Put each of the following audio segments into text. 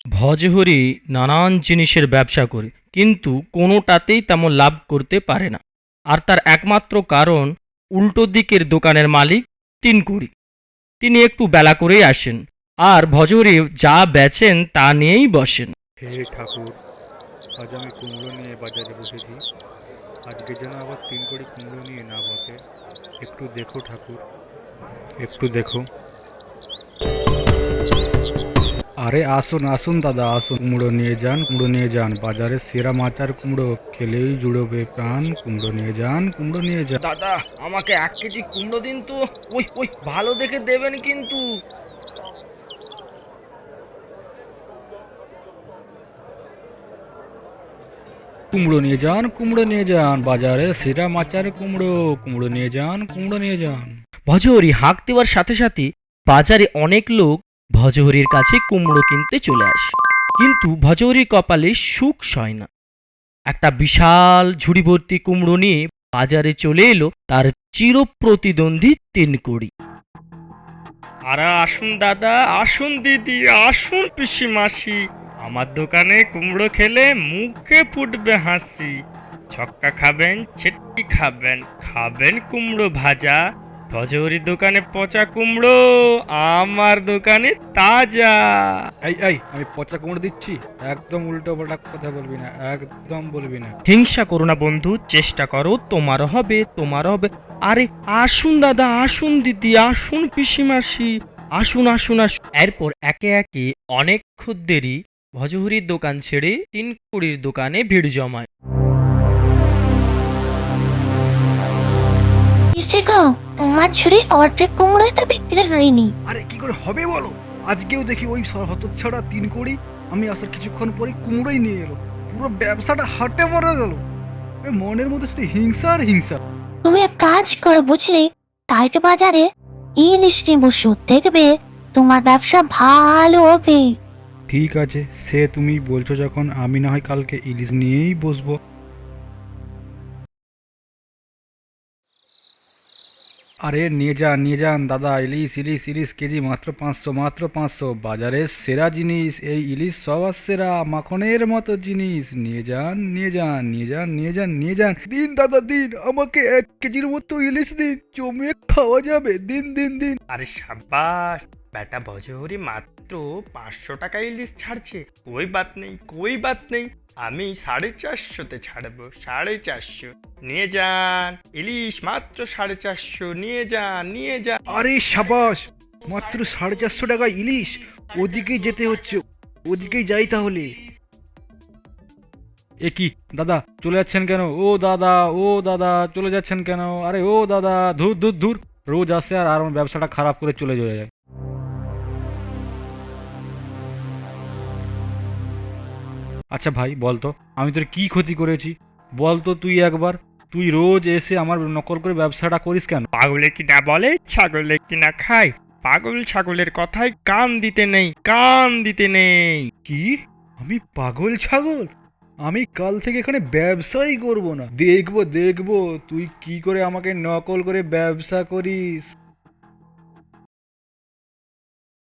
ভজহরি নানান জিনিসের ব্যবসা করে, কিন্তু কোনোটাতেই তেমন লাভ করতে পারে না। আর তার একমাত্র কারণ উল্টো দিকের দোকানের মালিক তিনকুড়ি। তিনি একটু বেলা করেই আসেন, আর ভজহরি যা বেচেন তা নিয়েই বসেন। হে ঠাকুর, আজ আমি কুমড়ো নিয়ে বাজারে বসেছি। আজকে যেন আবার 3 কড়ি কুমড়ো নিয়ে না বসে। একটু দেখো ঠাকুর, একটু দেখো। আরে আসুন আসুন দাদা, আসুন, কুমড়ো নিয়ে যান, কুমড়ো নিয়ে যান। বাজারে সেরা মাচার কুমড়ো, খেলেই জুড়বে প্রাণ। কুমড়ো নিয়ে যান, কুমড়ো নিয়ে যান। দাদা, আমাকে 1 কেজি কুমড়ো দিন তো। ওই ওই ভালো দেখে দেবেন কিন্তু। কুমড়ো নিয়ে যান, কুমড়ো নিয়ে যান। বাজারে সেরা মাচার কুমড়ো, কুমড়ো নিয়ে যান, কুমড়ো নিয়ে যান। ভজহরি হাঁক দেওয়ার সাথে সাথে বাজারে অনেক লোক ভজহরির কাছে কুমড়ো কিনতে চলে আসে। কিন্তু ভজহরির কপালে সুখ সয় না। একটা বিশাল ঝুড়ি ভর্তি কুমড়ো নিয়ে বাজারে চলে এলো তার চিরপ্রতিদ্বন্দ্বী তিনকুড়ি। আরে আসুন দাদা, আসুন দিদি, আসুন পিসিমাসি, আমার দোকানে কুমড়ো খেলে মুখে ফুটবে হাসি। ছক্কা খাবেন, ছেট্টি খাবেন, খাবেন কুমড়ো ভাজা। ভজহরির দোকানে পচা কুমড়ো, আমার দোকানে তাজা। এই আমি পচা কুমড়ো দিচ্ছি? একদম উল্টো পাল্টা কথা বলবি না, একদম বলবি না। হিংসা করো না বন্ধু, চেষ্টা করো, তোমার হবে, তোমার হবে। আরে আসুন দাদা, আসুন দিদি, আসুন পিসিমাসি, আসুন আসুন আসুন। এরপর একে একে অনেক খদ্দেরই ভজহরির দোকান ছেড়ে তিনকুড়ির দোকানে ভিড় জমায়। কিসে গো, তোমার ছুরি অর্ধেক কুমড়োই তো বিক্রি হয়নি। আরে কি করে হবে বলো? আজকেও দেখি ওই হতচ্ছাড়া 3 কড়ি আমি আসার কিছুক্ষণ পরে কুমড়োই নিয়ে এলো। পুরো ব্যবসাটা হাটে মরে গেল। মনের মধ্যে শুধু হিংসা আর হিংসা। তুমি এক কাজ করো বুঝলে, কালকে বাজারে ইলিশ নিয়ে বসো, দেখবে তোমার ব্যবসা ভালো হবে। ঠিক আছে, সে তুমি বলছো যখন, আমি না হয় কালকে ইলিশ নিয়েই বসবো। আরে নিয়ে যান দাদা, ইলিশ ইলিশ ইলিশ কেজি মাত্র 500, মাত্র 500। বাজারের সেরা জিনিস এই ইলিশ, সবার সেরা, মাখনের মতো জিনিস। নিয়ে যান, নিয়ে যান, নিয়ে যান, নিয়ে যান, নিয়ে যান। দিন দাদা দিন, আমাকে 1 কেজির মতো ইলিশ দিন, জমিয়ে খাওয়া যাবে। দিন দিন দিন। আরে সাব্বাস, বেটা ভজহরি মাত্র 500 টাকা ইলিশ ছাড়ছে। কই বাত নেই, কই বাত নেই, আমি 450-তে ছাড়বো, 450। নিয়ে যান ইলিশ, মাত্র 450, নিয়ে যান, নিয়ে যান। আরে সাবাস, মাত্র 450 টাকা ইলিশ। ওদিকেই যেতে হচ্ছে, ওদিকেই যাই তাহলে। এ কি দাদা, চলে যাচ্ছেন কেন? ও দাদা, ও দাদা, চলে যাচ্ছেন কেন? আরে ও দাদা, ধুর ধুর ধুর, রোজ আসে আর আমার ব্যবসাটা খারাপ করে চলে যায়। আচ্ছা ভাই বলতো, আমি তোর কি ক্ষতি করেছি? বলতো তুই একবার। তুই রোজ এসে আমার নকল করে ব্যবসাটা করিস কেন? পাগলে কিনা বলে, ছাগলে কিনা খায়। পাগল ছাগলের কথায় কান দিতে নেই, কান দিতে নেই। কি? আমি পাগল ছাগল? আমি কাল থেকে এখানে ব্যবসাই করব না। দেখবো দেখবো তুই কি করে আমাকে নকল করে ব্যবসা করিস।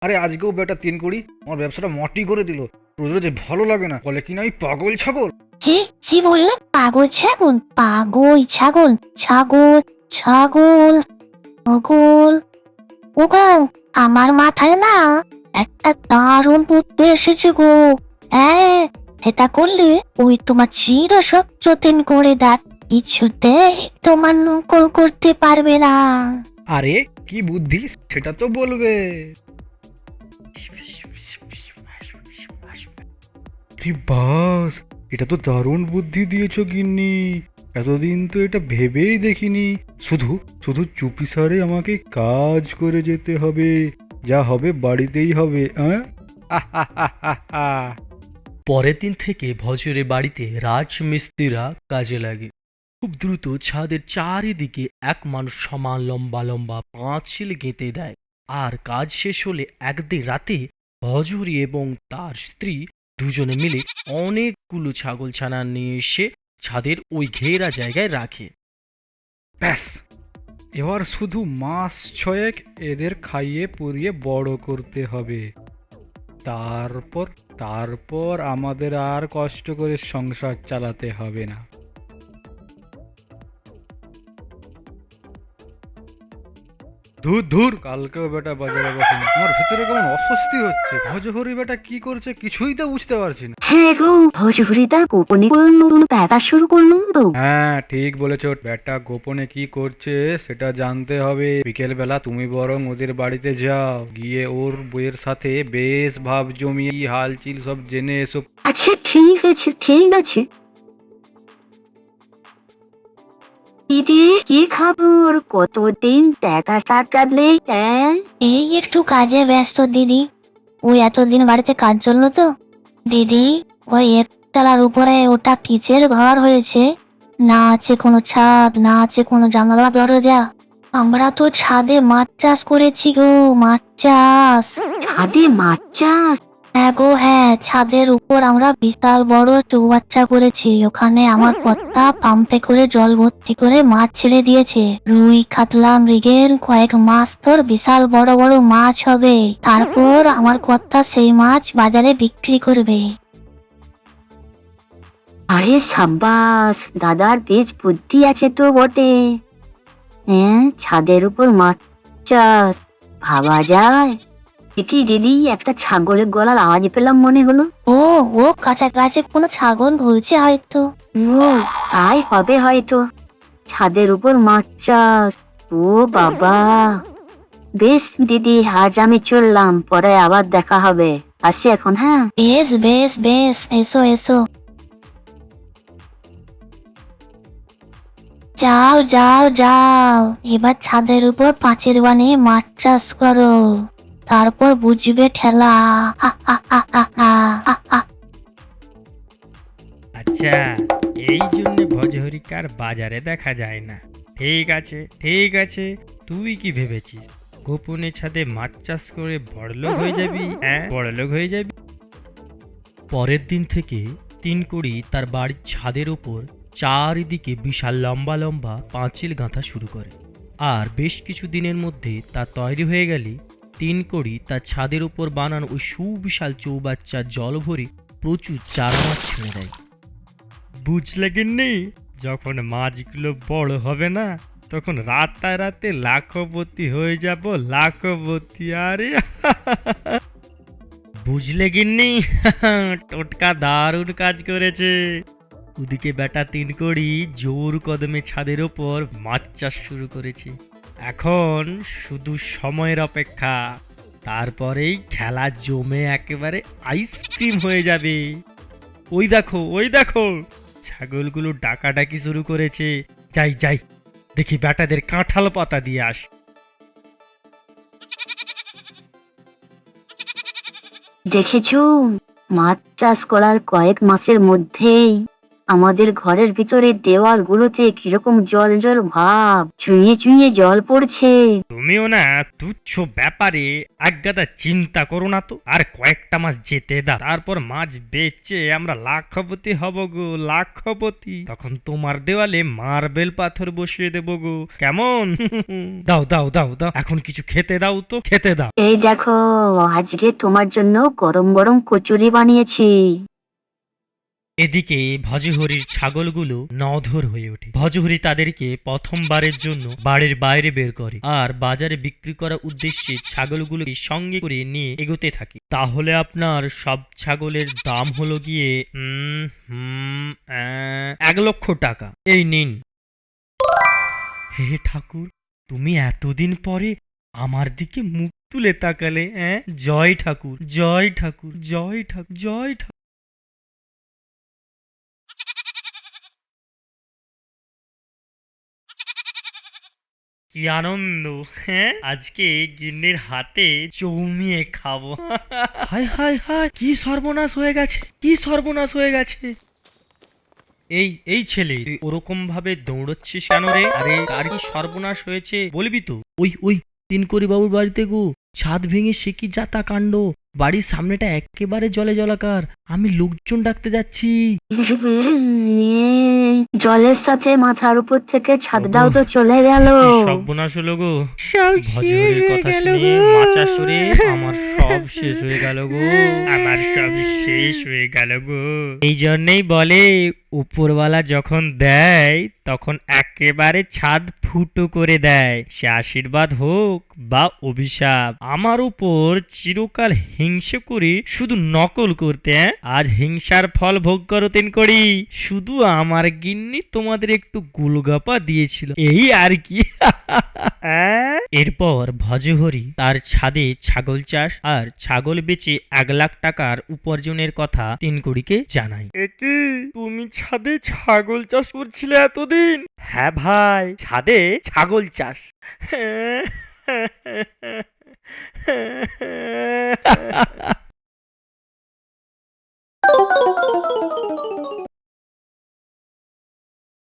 আরে আজকেও বেটা 3 কড়ি আমার ব্যবসাটা মাটি করে দিল। রোজ রোজ ভালো লাগে না, বলে কিনা আমি পাগল ছাগল। জি জি বললো, পাগল ছাগল, পাগল ছাগল, ছাগল ছাগল পাগল। ওগো, আমার মাথায় না একটা দারুণ বুদ্ধি এসেছে গো। হ্যাঁ, সেটা করলে ওই তোমার চির সত্যতেন করে দেখ, কিছুতেই তোমার নকল করতে পারবে না। আরে কি বুদ্ধি সেটা তো বলবে। বাস, এটা তো দারুণ বুদ্ধি দিয়েছো গিন্নি। এতদিন তো এটা ভেবেই দেখিনি। শুধু শুধু চুপিসারে আমাকে কাজ করে যেতে হবে, যা হবে বাড়িতেই হবে। পরের দিন থেকে ভজরে বাড়িতে রাজমিস্ত্রিরা কাজে লাগে। খুব দ্রুত ছাদের চারিদিকে এক মানুষ সমান লম্বা লম্বা পাঁচিল গেঁথে দেয়। আর কাজ শেষ হলে একদিন রাতে ভজহরি এবং তার স্ত্রী দুজনে মিলে অনেকগুলো ছাগল ছানা নিয়ে এসে ছাদের ওই ঘেরা জায়গায় রাখে। ব্যাস, এবার শুধু মাস 6 এদের খাইয়ে পরিয়ে বড় করতে হবে। তারপর তারপর আমাদের আর কষ্ট করে সংসার চালাতে হবে না। ধুর ধুর, কালকেও বেটা বাজারে বসেনি। আমার ভিতরে কেমন অস্বস্তি হচ্ছে। ভজহরি বেটা কি করছে কিছুই তো বুঝতে পারছি না। হ্যাঁ গো, ভজহরি তার গোপনে কোনো নতুন প্যাঁচা শুরু করলো তো। হ্যাঁ ঠিক বলেছ, বেটা গোপনে কি করছে সেটা জানতে হবে। বিকেল বেলা তুমি বরং ওদের বাড়িতে যাও, গিয়ে ওর বইয়ের সাথে বেশ ভাব জমিয়ে কি হালচিল সব জেনে এসো। আচ্ছা ঠিক আছে, ঠিক আছে। দিদি কি খবর? কতদিন দেখা সাক্ষাৎ নেই। হ্যাঁ এই একটু কাজে ব্যস্ত দিদি। ওই এতদিন বাড়িতে কাজ চললো তো দিদি। ওই একতলার উপরে ওটা পিচের ঘর হয়েছে, না আছে কোনো ছাদ, না আছে কোনো জানালা দরজা। আমরা তো ছাদে মাছ চাষ করেছি গো, মাছ চাষ। ছাদে মাছ চাষ? হ্যাঁ গো হ্যাঁ, ছাদের উপর আমরা বিশাল বড় চৌবাচ্চা করেছি। ওখানে আমার কর্তা পাম্পে করে জল ভর্তি করে মাছ ছেড়ে দিয়েছে। রুই, কাতলা, মৃগেল, কয়েক মাস পর বিশাল বড় বড় মাছ হবে। তারপর আমার কর্তা সেই মাছ বাজারে বিক্রি করবে। আরে সাব্বাস, দাদার বেশ বুদ্ধি আছে তো বটে। হ্যাঁ, ছাদের উপর মাছ চাষ, ভাবা যায়। কি দিদি, একটা ছাগলের গলার আওয়াজ পেলাম মনে হলো। ও ও কাছাকাছি কোনো ছাগল ঘুরছে হয়তো। ও তাই হবে হয়তো। ছাদের উপর মাছ চাষ, ও বাবা। বেশ দিদি, আজ আমি চললাম, পরে আবার দেখা হবে। আসি এখন, হ্যাঁ। বেশ বেশ বেশ, এসো এসো। যাও যাও যাও, এবার ছাদের উপর পাঁচিল বানিয়ে মাছ চাষ করো, তারপর বুঝবে ঠেলা। হা, হা, হা, হা, হা, হা, হা। আচ্ছা, এই জন্য ভজহরিকে আর বাজারে দেখা যায় না। ঠিক আছে ঠিক আছে, তুই কি ভেবেছিস গোপনে ছাদে মাছ চাষ করে বড়লোক হয়ে যাবি? হ্যাঁ, বড়লোক হয়ে যাবি। পরের দিন থেকে তিনকড়ি তার বাড়ির ছাদের ওপর চারিদিকে বিশাল লম্বা লম্বা পাঁচিল গাঁথা শুরু করে। আর বেশ কিছু দিনের মধ্যে তা তৈরি হয়ে গেলে তিনকড়ি তার ছাদের ওপর বানানো ওই সুবিশাল চৌবাচ্চার জল ভরে প্রচুর চারা মাছ ছেড়ে দেয়। বুঝলে গিন্নি, যখন মাছগুলো বড় হবে না, তখন রাতারাতে লাখপতি হয়ে যাব, লাখপতি। আরে বুঝলে গিন্নি, টোটকা দারুণ কাজ করেছে। ওদিকে বেটা তিনকড়ি জোর কদমে ছাদের ওপর মাছ চাষ শুরু করেছে। এখন শুধু সময়ের অপেক্ষা, তারপরেই খেলা জমে একেবারে আইসক্রিম হয়ে যাবে। ওই দেখো ওই দেখো, ছাগলগুলো ডাকাডাকি শুরু করেছে। যাই যাই, দেখি বেটাদের কাঁঠাল পাতা দিয়ে আস। দেখেছো, মাছ চাষ করার কয়েক মাসের মধ্যেই আমাদের ঘরের ভিতরে দেওয়ালগুলোতে কিরকম জল জল ভাব, চুইয়ে চুইয়ে জল পড়ছে। তুমিও না তুচ্ছ ব্যাপারে একগাদা চিন্তা করো না তো। আর কয়েকটা মাস যেতে দাও, তারপর মাছ বেচে আমরা লাখপতি হব গো, লাখপতি। তখন তোমার দেওয়ালে মার্বেল পাথর বসিয়ে দেবো গো, কেমন? দাও দাও দাও দাও, এখন কিছু খেতে দাও তো, খেতে দাও। এই দেখো, আজকে তোমার জন্য গরম গরম কচুরি বানিয়েছি। এদিকে ভজহরির ছাগলগুলো নধর হয়ে ওঠে। ভজহরি তাদেরকে প্রথমবারের জন্য বাড়ির বাইরে বের করে আর বাজারে বিক্রি করার উদ্দেশ্যে ছাগলগুলোকে সঙ্গে করে নিয়ে এগোতে থাকে। তাহলে আপনার সব ছাগলের দাম হলো গিয়ে 1,00,000 টাকা। এই নিন। হে ঠাকুর, তুমি এতদিন পরে আমার দিকে মুখ তুলে তাকালে। জয় ঠাকুর, জয় ঠাকুর, জয় ঠাকুর, জয় ঠাকুর। কি আনন্দ! আজকে গিন্নির হাতে চৌমিয়ে খাবো। হায় হায় হায়, কি সর্বনাশ হয়ে গেছে, কি সর্বনাশ হয়ে গেছে! এই এই ছেলে, তুই ওরকম ভাবে দৌড়চ্ছিস কেন রে? আরে কার কি সর্বনাশ হয়েছে বলবি তো? ওই ওই তিনকড়ি বাবুর বাড়িতে গো, ছাদ ভেঙে সে কি যাতা কাণ্ড! বাড়ির সামনেটা একেবারে জলে জলাকার। আমি লোকজন ডাকতে যাচ্ছি। জলের সাথে মাথার উপর থেকে ছাদটাও তো চলে গেল। কি সর্বনাশ হলো গো! ভজহরির কথা শুনে মাচা সরে আমার সব শেষ হয়ে গেল গো, আমার সব শেষ হয়ে গেল গো। এই জন্যই বলে উপরওয়ালা যখন দেয় তখন একেবারে ছাদ ফুটো করে দেয়, সে আশীর্বাদ হোক বা অভিশাপ। আমার উপর চিরকাল হিংসে করে শুধু নকল করতে, আজ হিংসার ফল ভোগ করতেন করি। শুধু আমার গিন্নি তোমাদের একটু গোলগাপা দিয়েছিল, এই আর কি। এরপর ভজহরি তার ছাদে ছাগল চাষ আর ছাগল বেচে 1,00,000 টাকার উপার্জনের কথা তিনকুড়িকে জানায়। একি তুমি ছাদে ছাগল চাষ করছিলে এতদিন? হ্যাঁ ভাই, ছাদে ছাগল চাষ।